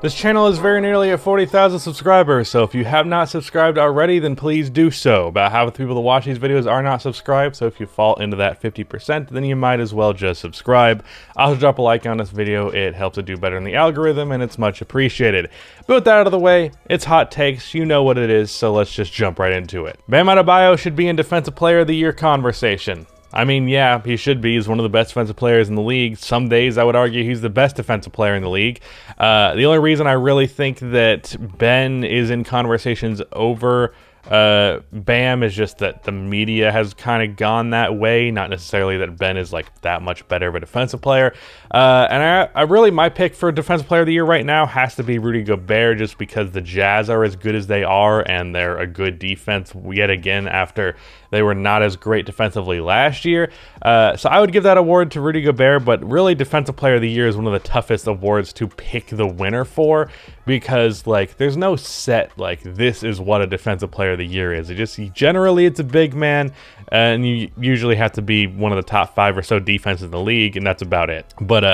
This channel is very nearly at 40,000 subscribers, so if you have not subscribed already, then please do so. About half of the people that watch these videos are not subscribed, so if you fall into that 50%, then you might as well just subscribe. Also drop a like on this video, it helps it do better in the algorithm, and it's much appreciated. But with that out of the way, it's hot takes, you know what it is, so let's just jump right into it. Bam Adebayo should be in Defensive Player of the Year conversation. I mean, yeah, he should be. He's one of the best defensive players in the league. Some days I would argue he's the best defensive player in the league. The only reason I really think that Ben is in conversations over Bam is just that the media has kind of gone that way. Not necessarily that Ben is like that much better of a defensive player. And I really, my pick for Defensive Player of the Year right now has to be Rudy Gobert, just because the Jazz are as good as they are and they're a good defense yet again after they were not as great defensively last year. So I would give that award to Rudy Gobert, but really Defensive Player of the Year is one of the toughest awards to pick the winner for, because like there's no set like this is what a Defensive Player of the Year is. Generally it's a big man, and you usually have to be one of the top 5 or so defenses in the league, and that's about it. But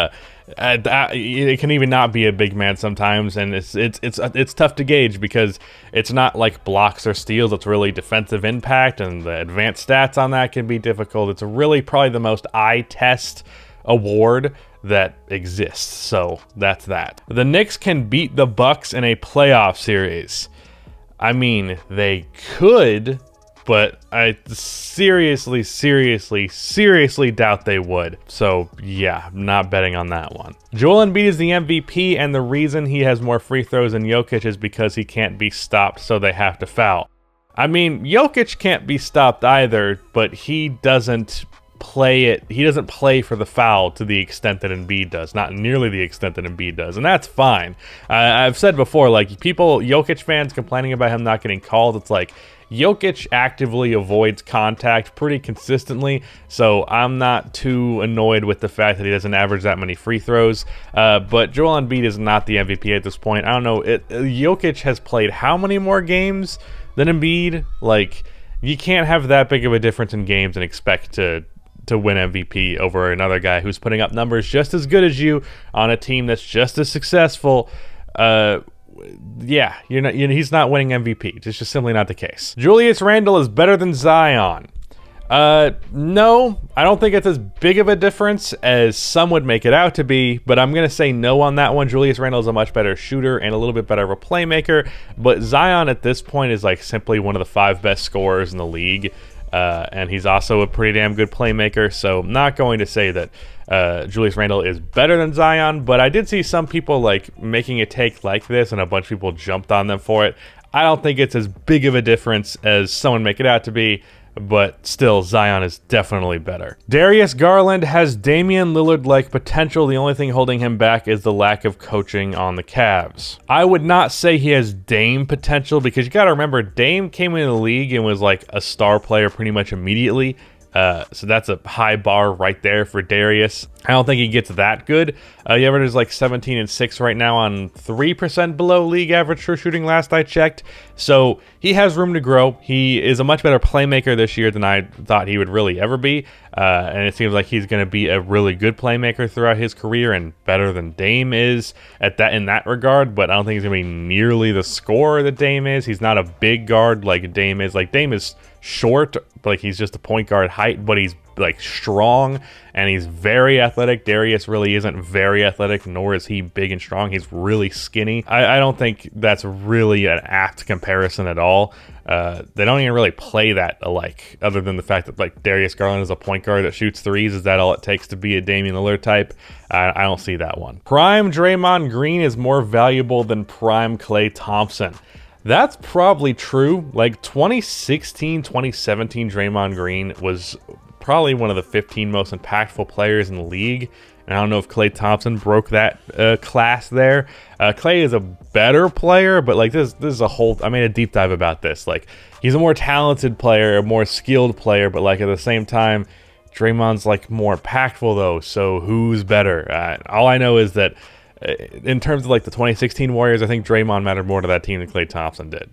it can even not be a big man sometimes, and it's tough to gauge because it's not like blocks or steals. It's really defensive impact, and the advanced stats on that can be difficult. It's really probably the most eye test award that exists. So that's that. The Knicks can beat the Bucks in a playoff series. I mean, they could, but I seriously doubt they would. So yeah, I'm not betting on that one. Joel Embiid is the MVP, and the reason he has more free throws than Jokic is because he can't be stopped, so they have to foul. I mean, Jokic can't be stopped either, but he doesn't play for the foul to the extent that Embiid does, not nearly the extent that Embiid does, and that's fine. I've said before, like Jokic fans complaining about him not getting called, it's like Jokic actively avoids contact pretty consistently, so I'm not too annoyed with the fact that he doesn't average that many free throws. But Joel Embiid is not the MVP at this point. I don't know. Jokic has played how many more games than Embiid? Like, you can't have that big of a difference in games and expect to win MVP over another guy who's putting up numbers just as good as you on a team that's just as successful. Yeah, he's not winning MVP. It's just simply not the case. Julius Randle is better than Zion. No, I don't think it's as big of a difference as some would make it out to be, but I'm going to say no on that one. Julius Randle is a much better shooter and a little bit better of a playmaker, but Zion at this point is like simply one of the 5 best scorers in the league. And he's also a pretty damn good playmaker, so I'm not going to say that Julius Randle is better than Zion, but I did see some people like making a take like this, and a bunch of people jumped on them for it. I don't think it's as big of a difference as someone make it out to be, but still, Zion is definitely better. Darius Garland has Damian Lillard-like potential. The only thing holding him back is the lack of coaching on the Cavs. I would not say he has Dame potential, because you got to remember, Dame came into the league and was like a star player pretty much immediately. So that's a high bar right there for Darius. I don't think he gets that good. He averages like 17 and 6 right now on 3% below league average for shooting last I checked. So he has room to grow. He is a much better playmaker this year than I thought he would really ever be. And it seems like he's going to be a really good playmaker throughout his career, and better than Dame is in that regard. But I don't think he's going to be nearly the scorer that Dame is. He's not a big guard like Dame is. Like, Dame is short, but like he's just a point guard height, but he's like strong and he's very athletic. Darius really isn't very athletic, nor is he big and strong. He's really skinny. I don't think that's really an apt comparison at all. They don't even really play that alike, other than the fact that like Darius Garland is a point guard that shoots threes. Is that all it takes to be a Damian Lillard type? I don't see that one. Prime Draymond Green is more valuable than prime Klay Thompson. That's probably true. Like 2016, 2017 Draymond Green was probably one of the 15 most impactful players in the league. And I don't know if Klay Thompson broke that class there. Klay is a better player, but like this is a whole, I made a deep dive about this. Like, he's a more talented player, a more skilled player, but like at the same time, Draymond's like more impactful though. So who's better? All I know is that in terms of like the 2016 Warriors, I think Draymond mattered more to that team than Klay Thompson did.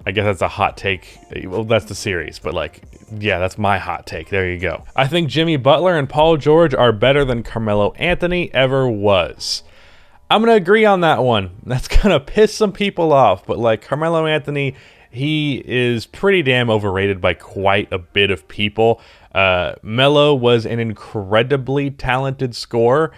I guess that's a hot take. Well, that's the series, but like, yeah, that's my hot take. There you go. I think Jimmy Butler and Paul George are better than Carmelo Anthony ever was. I'm going to agree on that one. That's going to piss some people off, but like Carmelo Anthony, he is pretty damn overrated by quite a bit of people. Melo was an incredibly talented scorer,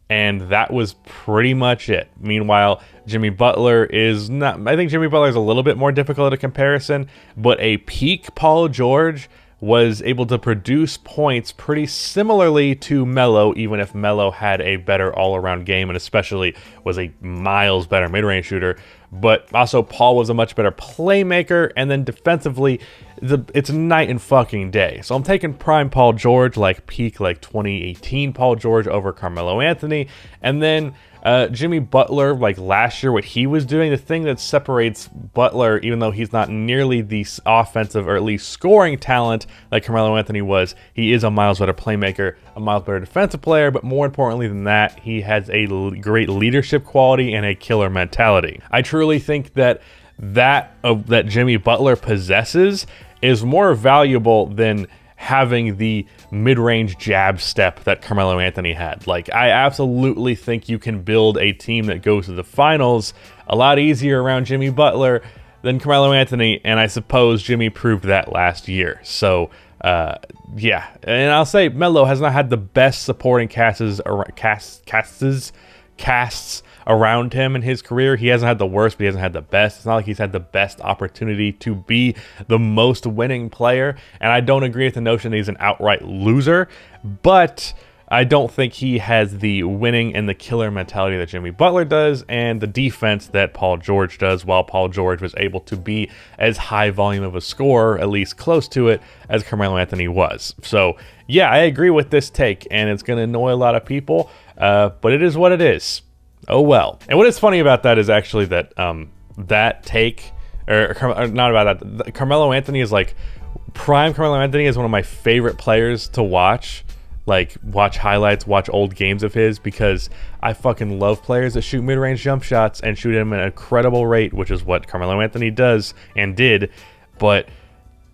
and that was pretty much it. Meanwhile, Jimmy Butler is not... I think Jimmy Butler is a little bit more difficult a comparison, but a peak Paul George was able to produce points pretty similarly to Melo, even if Melo had a better all-around game and especially was a miles better mid-range shooter. But also Paul was a much better playmaker, and then defensively, it's night and fucking day. So I'm taking prime Paul George, like peak like 2018 Paul George over Carmelo Anthony, and then Jimmy Butler, like last year, what he was doing, the thing that separates Butler, even though he's not nearly the offensive or at least scoring talent like Carmelo Anthony was, he is a miles better playmaker, a miles better defensive player, but more importantly than that, he has a great leadership quality and a killer mentality. I truly think that Jimmy Butler possesses is more valuable than having the mid-range jab step that Carmelo Anthony had. Like, I absolutely think you can build a team that goes to the finals a lot easier around Jimmy Butler than Carmelo Anthony, and I suppose Jimmy proved that last year. So, yeah. And I'll say Melo has not had the best supporting casts around him in his career. He hasn't had the worst, but he hasn't had the best. It's not like he's had the best opportunity to be the most winning player. And I don't agree with the notion that he's an outright loser, but I don't think he has the winning and the killer mentality that Jimmy Butler does and the defense that Paul George does, while Paul George was able to be as high volume of a scorer, at least close to it, as Carmelo Anthony was. So yeah, I agree with this take, and it's going to annoy a lot of people, but it is what it is. Oh well. And what is funny about that is actually that that take, or not about that, Carmelo Anthony is like, prime Carmelo Anthony is one of my favorite players to watch. Like, watch highlights, watch old games of his, because I fucking love players that shoot mid-range jump shots and shoot them at an incredible rate, which is what Carmelo Anthony does and did, but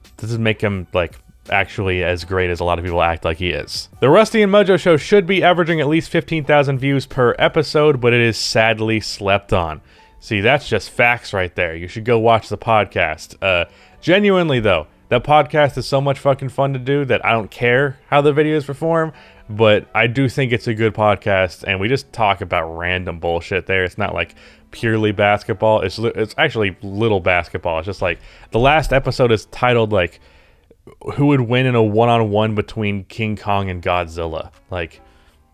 this doesn't make him like actually as great as a lot of people act like he is. The Rusty and Mojo show should be averaging at least 15,000 views per episode, but it is sadly slept on. See, that's just facts right there. You should go watch the podcast. Genuinely though, that podcast is so much fucking fun to do that I don't care how the videos perform, but I do think it's a good podcast, and we just talk about random bullshit there. It's not like purely basketball. It's actually little basketball. It's just like, the last episode is titled like, who would win in a one-on-one between King Kong and Godzilla? Like,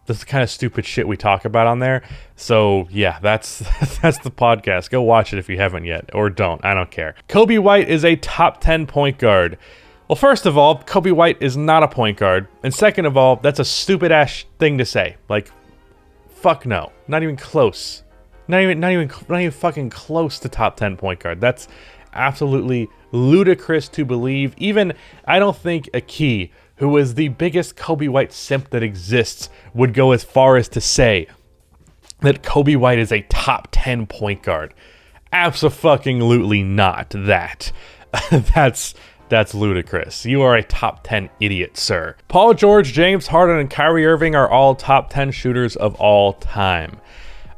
this is the kind of stupid shit we talk about on there. So yeah, that's the podcast. Go watch it if you haven't yet, or don't. I don't care. Coby White is a top 10 point guard. Well, first of all, Coby White is not a point guard, and second of all, that's a stupid ass thing to say. Like, fuck no, not even close. Not even fucking close to top 10 point guard. That's absolutely ludicrous to believe. Even I don't think Aki, who is the biggest Coby White simp that exists, would go as far as to say that Coby White is a top 10 point guard. Abso-fucking-lutely not that. That's ludicrous. You are a top 10 idiot, sir. Paul George, James Harden, and Kyrie Irving are all top 10 shooters of all time.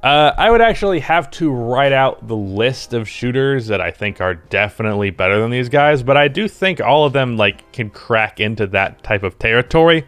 I would actually have to write out the list of shooters that I think are definitely better than these guys, but I do think all of them like can crack into that type of territory.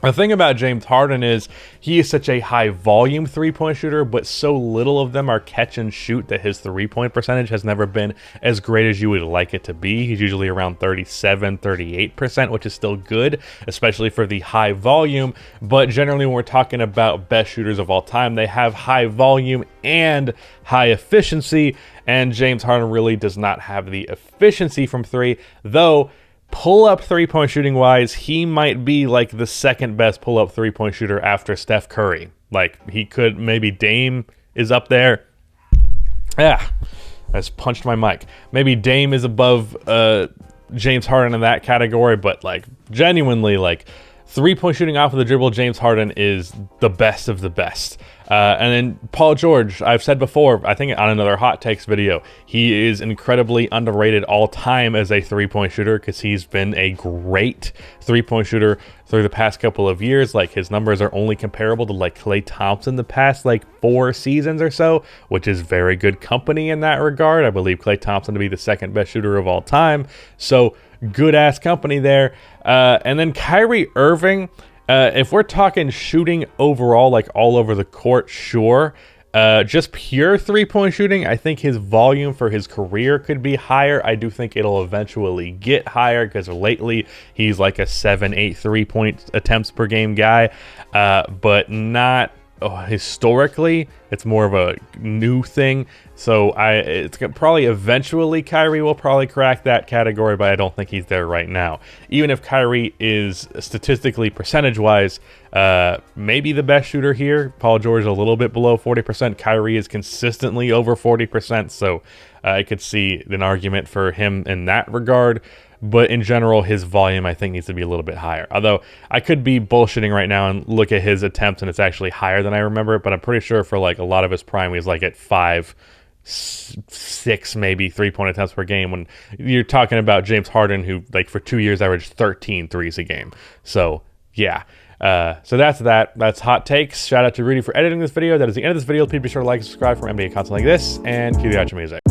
The thing about James Harden is he is such a high volume three-point shooter, but so little of them are catch and shoot that his three-point percentage has never been as great as you would like it to be. He's usually around 37-38%, which is still good, especially for the high volume. But generally when we're talking about best shooters of all time, they have high volume and high efficiency, and James Harden really does not have the efficiency from three, though pull-up three-point shooting wise, he might be like the second best pull-up three-point shooter after Steph Curry. Like, he could, maybe Dame is up there. Yeah, I just punched my mic. Maybe Dame is above James Harden in that category, but like genuinely, like, three-point shooting off of the dribble, James Harden is the best of the best. And then Paul George, I've said before, I think on another Hot Takes video, he is incredibly underrated all time as a three-point shooter because he's been a great three-point shooter through the past couple of years. Like, his numbers are only comparable to like Klay Thompson the past like 4 seasons or so, which is very good company in that regard. I believe Klay Thompson to be the second best shooter of all time. So good ass company there. And then Kyrie Irving, if we're talking shooting overall, like all over the court, sure. Just pure three-point shooting, I think his volume for his career could be higher. I do think it'll eventually get higher because lately he's like a 7-8 3-point attempts per game guy, but not historically. It's more of a new thing. So it's probably eventually Kyrie will probably crack that category, but I don't think he's there right now. Even if Kyrie is statistically, percentage-wise, maybe the best shooter here, Paul George a little bit below 40%. Kyrie is consistently over 40%, so I could see an argument for him in that regard. But in general, his volume, I think, needs to be a little bit higher. Although, I could be bullshitting right now and look at his attempts, and it's actually higher than I remember it. But I'm pretty sure for like a lot of his prime, he was like at 5, 6, maybe 3-point attempts per game. When you're talking about James Harden, who like for 2 years averaged 13 threes a game. So, yeah. So that's that. That's Hot Takes. Shout out to Rudy for editing this video. That is the end of this video. Please be sure to like and subscribe for NBA content like this, and cue the outro music.